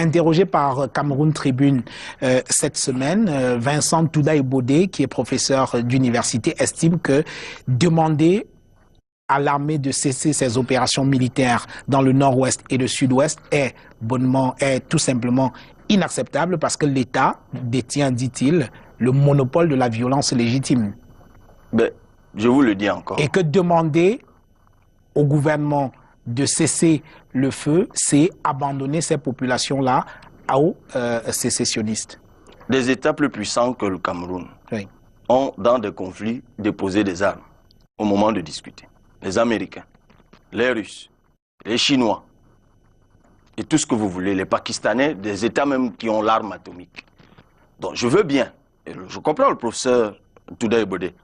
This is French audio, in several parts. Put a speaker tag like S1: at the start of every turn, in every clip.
S1: interrogé par Cameroun Tribune cette semaine, Vincent Toudaï-Bodé, qui est professeur d'université, estime que demander à l'armée de cesser ses opérations militaires dans le nord-ouest et le sud-ouest est tout simplement inacceptable parce que l'État détient, dit-il, le monopole de la violence légitime.
S2: Ben, je vous le dis encore.
S1: Et que demander au gouvernement de cesser le feu, c'est abandonner ces populations-là aux sécessionnistes.
S2: Des États plus puissants que le Cameroun ont, dans des conflits, déposé des armes au moment de discuter. Les Américains, les Russes, les Chinois, et tout ce que vous voulez, les Pakistanais, des États même qui ont l'arme atomique. Donc je veux bien, et je comprends le professeur Toudaï-Bodé,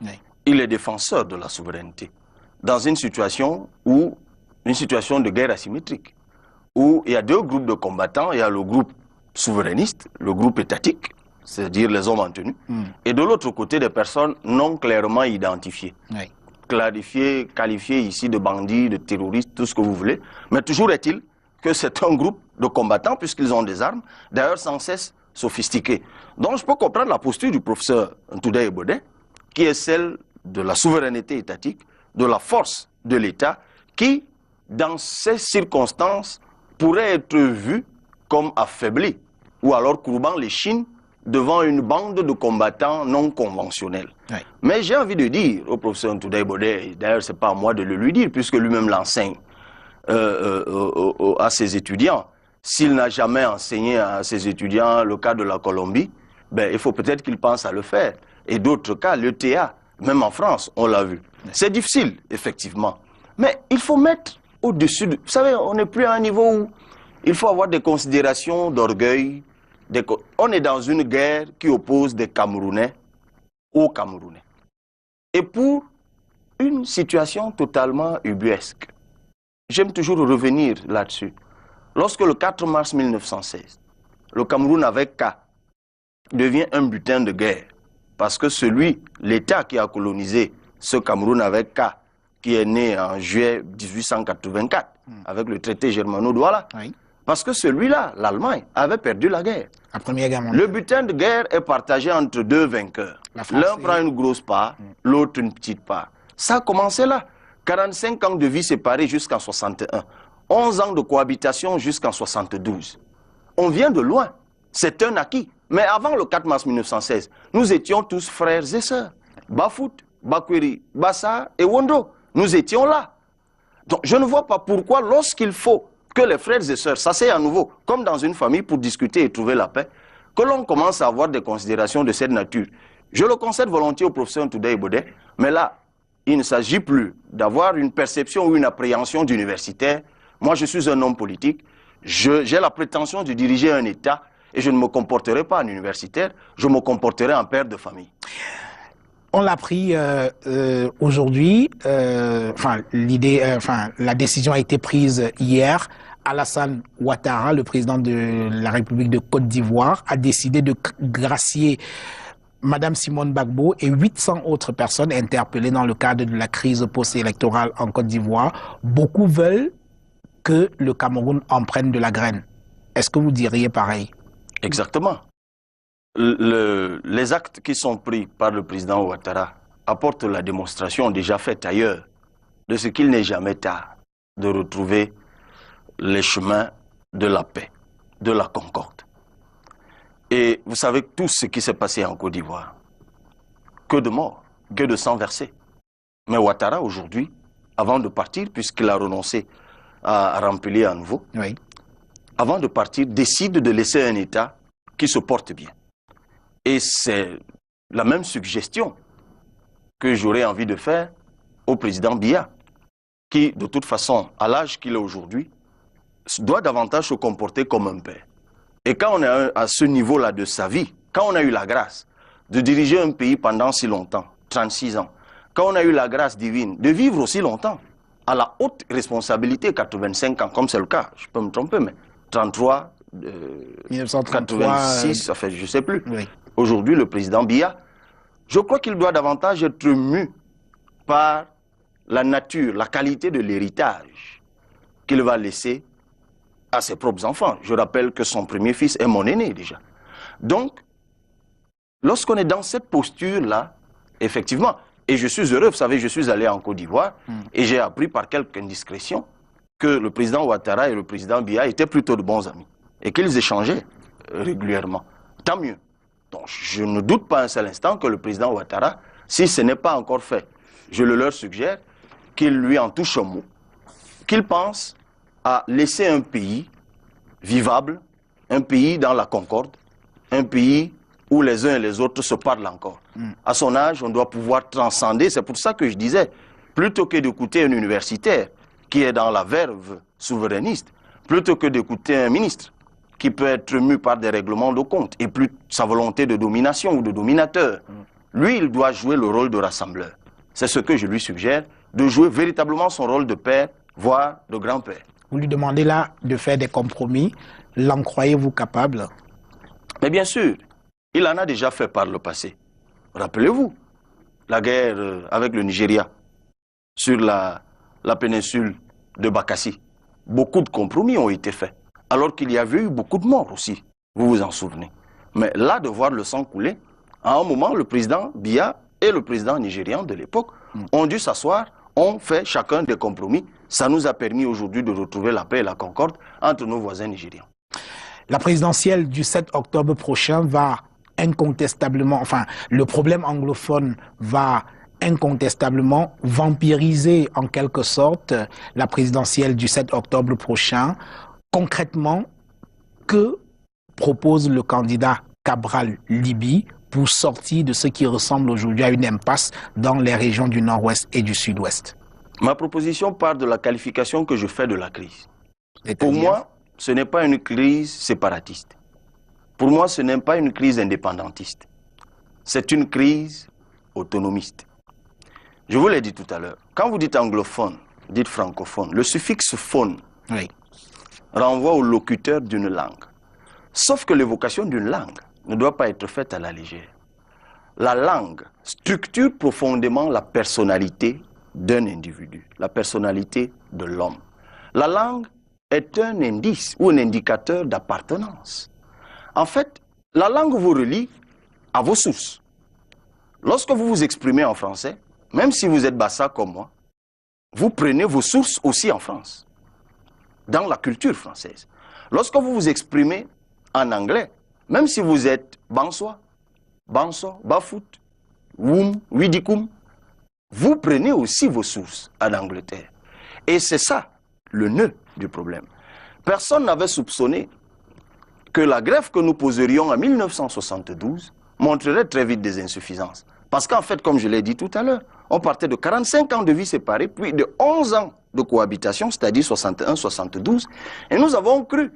S2: il est défenseur de la souveraineté. Dans une situation de guerre asymétrique, où il y a deux groupes de combattants, il y a le groupe souverainiste, le groupe étatique, c'est-à-dire les hommes en tenue, et de l'autre côté des personnes non clairement identifiées. Qualifiées ici de bandits, de terroristes, tout ce que vous voulez, mais toujours est-il que c'est un groupe de combattants puisqu'ils ont des armes, d'ailleurs sans cesse sophistiquées. Donc je peux comprendre la posture du professeur Toudaï-Bodé, qui est celle de la souveraineté étatique, de la force de l'État, qui, dans ces circonstances, pourrait être vue comme affaiblie, ou alors courbant les chines devant une bande de combattants non conventionnels. Mais j'ai envie de dire au professeur Toudaï-Bodé, d'ailleurs ce n'est pas à moi de le lui dire, puisque lui-même l'enseigne à ses étudiants, s'il n'a jamais enseigné à ses étudiants le cas de la Colombie, ben, il faut peut-être qu'il pense à le faire. Et d'autres cas, l'ETA, même en France, on l'a vu. C'est difficile, effectivement. Mais il faut mettre au-dessus de... Vous savez, on n'est plus à un niveau où il faut avoir des considérations d'orgueil. On est dans une guerre qui oppose des Camerounais aux Camerounais. Et pour une situation totalement ubuesque, j'aime toujours revenir là-dessus. Lorsque le 4 mars 1916, le Cameroun avec K devient un butin de guerre, parce que l'État qui a colonisé ce Cameroun avec K, qui est né en juillet 1884, avec le traité germano-douala, parce que celui-là, l'Allemagne, avait perdu la guerre.
S1: La Première Guerre mondiale.
S2: Le butin de guerre est partagé entre deux vainqueurs. L'un prend une grosse part, l'autre une petite part. Ça a commencé là. 45 ans de vie séparée jusqu'en 61. 11 ans de cohabitation jusqu'en 72. On vient de loin. C'est un acquis. Mais avant le 4 mars 1916, nous étions tous frères et sœurs. Bafout, Bakweri, Bassa et Wondo. Nous étions là. Donc je ne vois pas pourquoi, lorsqu'il faut que les frères et sœurs s'asseyent à nouveau, comme dans une famille, pour discuter et trouver la paix, que l'on commence à avoir des considérations de cette nature. Je le concède volontiers au professeur Toudaï-Bodé, mais là, il ne s'agit plus d'avoir une perception ou une appréhension d'universitaire. Moi, je suis un homme politique, j'ai la prétention de diriger un État et je ne me comporterai pas en universitaire, je me comporterai en père de famille.
S1: On l'a pris aujourd'hui, la décision a été prise hier. Alassane Ouattara, le président de la République de Côte d'Ivoire, a décidé de gracier Madame Simone Gbagbo et 800 autres personnes interpellées dans le cadre de la crise post-électorale en Côte d'Ivoire. Beaucoup veulent que le Cameroun en prenne de la graine. Est-ce que vous diriez pareil?
S2: Exactement. Les actes qui sont pris par le président Ouattara apportent la démonstration déjà faite ailleurs de ce qu'il n'est jamais tard de retrouver les chemins de la paix, de la concorde. Et vous savez tout ce qui s'est passé en Côte d'Ivoire. Que de morts, que de sang versé. Mais Ouattara aujourd'hui, avant de partir, puisqu'il a renoncé à remplir à nouveau, avant de partir, décide de laisser un État qui se porte bien. Et c'est la même suggestion que j'aurais envie de faire au président Biya, qui, de toute façon, à l'âge qu'il a aujourd'hui, doit davantage se comporter comme un père. Et quand on est à ce niveau-là de sa vie, quand on a eu la grâce de diriger un pays pendant si longtemps, 36 ans, quand on a eu la grâce divine de vivre aussi longtemps, à la haute responsabilité, 85 ans, comme c'est le cas, je peux me tromper, mais 33, 86, enfin, je ne sais plus. Aujourd'hui, le président Biya, je crois qu'il doit davantage être mu par la nature, la qualité de l'héritage qu'il va laisser à ses propres enfants. Je rappelle que son premier fils est mon aîné déjà. Donc, lorsqu'on est dans cette posture-là, effectivement, et je suis heureux, vous savez, je suis allé en Côte d'Ivoire et j'ai appris par quelque indiscrétion que le président Ouattara et le président Biya étaient plutôt de bons amis et qu'ils échangeaient régulièrement. Tant mieux. Donc, je ne doute pas un seul instant que le président Ouattara, si ce n'est pas encore fait, je le leur suggère, qu'il lui en touche un mot, qu'il pense à laisser un pays vivable, un pays dans la concorde, un pays où les uns et les autres se parlent encore. À son âge, on doit pouvoir transcender. C'est pour ça que je disais, plutôt que d'écouter un universitaire qui est dans la verve souverainiste, plutôt que d'écouter un ministre qui peut être mu par des règlements de compte et plus sa volonté de domination ou de dominateur, lui, il doit jouer le rôle de rassembleur. C'est ce que je lui suggère, de jouer véritablement son rôle de père, voire de grand-père.
S1: Vous lui demandez là de faire des compromis. L'en croyez-vous capable?
S2: Mais bien sûr, il en a déjà fait par le passé. Rappelez-vous, la guerre avec le Nigeria sur la péninsule de Bakassi. Beaucoup de compromis ont été faits, alors qu'il y avait eu beaucoup de morts aussi, vous vous en souvenez. Mais là, de voir le sang couler, à un moment, le président Biya et le président nigérian de l'époque ont dû s'asseoir, ont fait chacun des compromis. Ça nous a permis aujourd'hui de retrouver la paix et la concorde entre nos voisins nigérians.
S1: La présidentielle du 7 octobre prochain va incontestablement, enfin, le problème anglophone va incontestablement vampiriser en quelque sorte la présidentielle du 7 octobre prochain. Concrètement, que propose le candidat Cabral Libye pour sortir de ce qui ressemble aujourd'hui à une impasse dans les régions du nord-ouest et du sud-ouest?
S2: Ma proposition part de la qualification que je fais de la crise. Pour moi, ce n'est pas une crise séparatiste. Pour moi, ce n'est pas une crise indépendantiste. C'est une crise autonomiste. Je vous l'ai dit tout à l'heure. Quand vous dites anglophone, dites francophone, le suffixe phone renvoie au locuteur d'une langue. Sauf que l'évocation d'une langue ne doit pas être faite à la légère. La langue structure profondément la personnalité d'un individu, la personnalité de l'homme. La langue est un indice ou un indicateur d'appartenance. En fait, la langue vous relie à vos sources. Lorsque vous vous exprimez en français, même si vous êtes bassa comme moi, vous prenez vos sources aussi en France, dans la culture française. Lorsque vous vous exprimez en anglais, même si vous êtes bansois, banso, bafout, woum, widikum, vous prenez aussi vos sources en Angleterre. Et c'est ça le nœud du problème. Personne n'avait soupçonné que la greffe que nous poserions en 1972 montrerait très vite des insuffisances. Parce qu'en fait, comme je l'ai dit tout à l'heure, on partait de 45 ans de vie séparée, puis de 11 ans de cohabitation, c'est-à-dire 61-72, et nous avons cru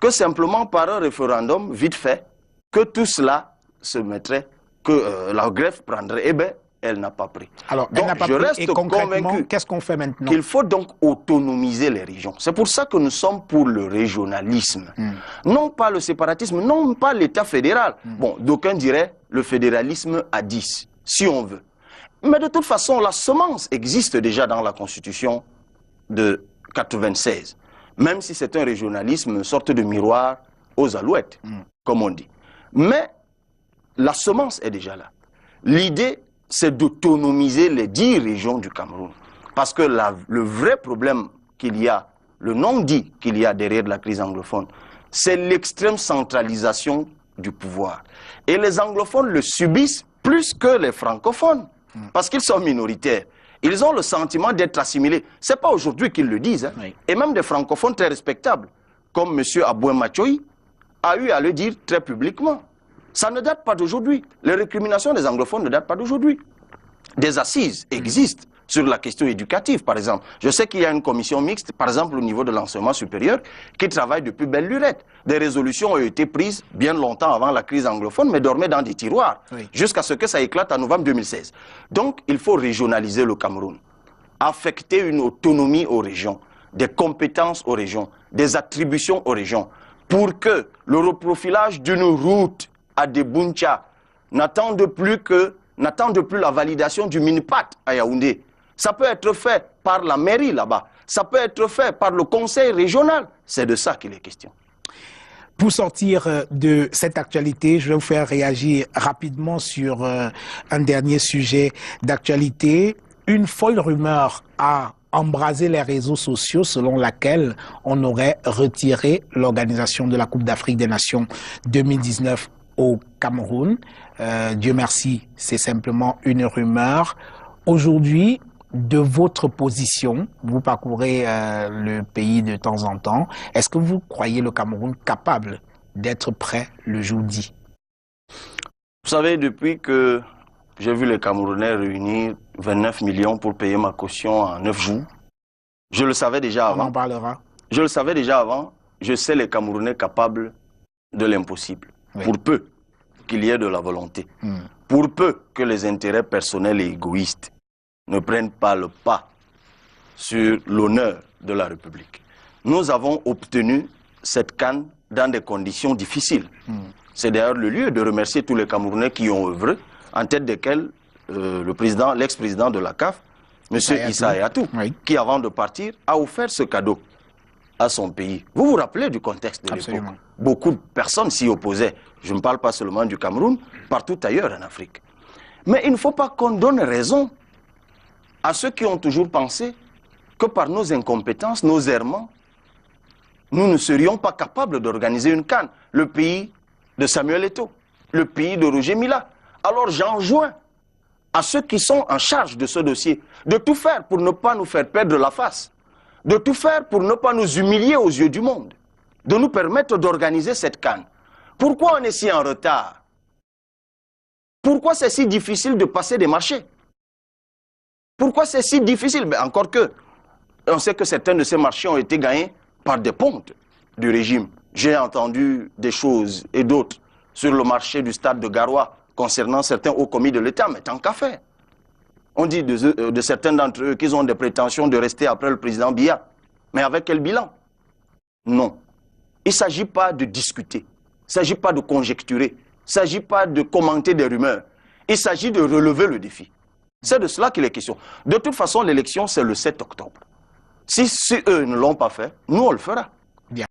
S2: que simplement par un référendum vite fait, que tout cela se mettrait, que la greffe prendrait. Eh bien, elle n'a pas pris.
S1: Alors,
S2: donc, je reste convaincu
S1: qu'est-ce qu'on fait maintenant?
S2: Qu'il faut donc autonomiser les régions. C'est pour ça que nous sommes pour le régionalisme. Non pas le séparatisme, non pas l'État fédéral. Bon, d'aucuns diraient le fédéralisme à 10, si on veut. Mais de toute façon, la semence existe déjà dans la Constitution de 96. Même si c'est un régionalisme, une sorte de miroir aux alouettes, comme on dit. Mais la semence est déjà là. L'idée, c'est d'autonomiser les 10 régions du Cameroun. Parce que le vrai problème qu'il y a, le non-dit qu'il y a derrière la crise anglophone, c'est l'extrême centralisation du pouvoir. Et les anglophones le subissent plus que les francophones, parce qu'ils sont minoritaires. Ils ont le sentiment d'être assimilés. Ce n'est pas aujourd'hui qu'ils le disent. Hein. Oui. Et même des francophones très respectables, comme M. Aboué Machoï, a eu à le dire très publiquement. Ça ne date pas d'aujourd'hui. Les récriminations des anglophones ne datent pas d'aujourd'hui. Des assises existent sur la question éducative, par exemple. Je sais qu'il y a une commission mixte, par exemple au niveau de l'enseignement supérieur, qui travaille depuis belle lurette. Des résolutions ont été prises bien longtemps avant la crise anglophone, mais dormaient dans des tiroirs, jusqu'à ce que ça éclate en novembre 2016. Donc, il faut régionaliser le Cameroun, affecter une autonomie aux régions, des compétences aux régions, des attributions aux régions, pour que le reprofilage d'une route à Debouncha n'attende plus la validation du MINPAT à Yaoundé. Ça peut être fait par la mairie là-bas. Ça peut être fait par le conseil régional. C'est de ça qu'il est question.
S1: Pour sortir de cette actualité, je vais vous faire réagir rapidement sur un dernier sujet d'actualité. Une folle rumeur a embrasé les réseaux sociaux selon laquelle on aurait retiré l'organisation de la Coupe d'Afrique des Nations 2019 au Cameroun. Dieu merci, c'est simplement une rumeur. Aujourd'hui, de votre position, vous parcourez le pays de temps en temps, est-ce que vous croyez le Cameroun capable d'être prêt le jour dit?
S2: Vous savez, depuis que j'ai vu les Camerounais réunir 29 millions pour payer ma caution en 9 jours, je le savais déjà avant.
S1: On en parlera.
S2: Je le savais déjà avant, je sais les Camerounais capables de l'impossible, oui. Pour peu qu'il y ait de la volonté, pour peu que les intérêts personnels et égoïstes ne prennent pas le pas sur l'honneur de la République. Nous avons obtenu cette CAN dans des conditions difficiles. C'est d'ailleurs le lieu de remercier tous les Camerounais qui ont œuvré, en tête desquels l'ex-président de la CAF, M. Issa Hayatou, oui. Qui avant de partir a offert ce cadeau à son pays. Vous vous rappelez du contexte de l'époque? Beaucoup de personnes s'y opposaient. Je ne parle pas seulement du Cameroun, partout ailleurs en Afrique. Mais il ne faut pas qu'on donne raison à ceux qui ont toujours pensé que par nos incompétences, nos errements, nous ne serions pas capables d'organiser une CAN. Le pays de Samuel Eto'o, le pays de Roger Mila. Alors j'enjoins à ceux qui sont en charge de ce dossier de tout faire pour ne pas nous faire perdre la face, de tout faire pour ne pas nous humilier aux yeux du monde, de nous permettre d'organiser cette CAN. Pourquoi on est si en retard? Pourquoi c'est si difficile de passer des marchés? Pourquoi c'est si difficile? Mais encore que, on sait que certains de ces marchés ont été gagnés par des pontes du régime. J'ai entendu des choses et d'autres sur le marché du stade de Garoua concernant certains hauts commis de l'État, mais tant qu'à faire. On dit de certains d'entre eux qu'ils ont des prétentions de rester après le président Biya. Mais avec quel bilan? Non. Il ne s'agit pas de discuter, il ne s'agit pas de conjecturer, il ne s'agit pas de commenter des rumeurs. Il s'agit de relever le défi. C'est de cela qu'il est question. De toute façon, l'élection, c'est le 7 octobre. Si eux ne l'ont pas fait, nous, on le fera.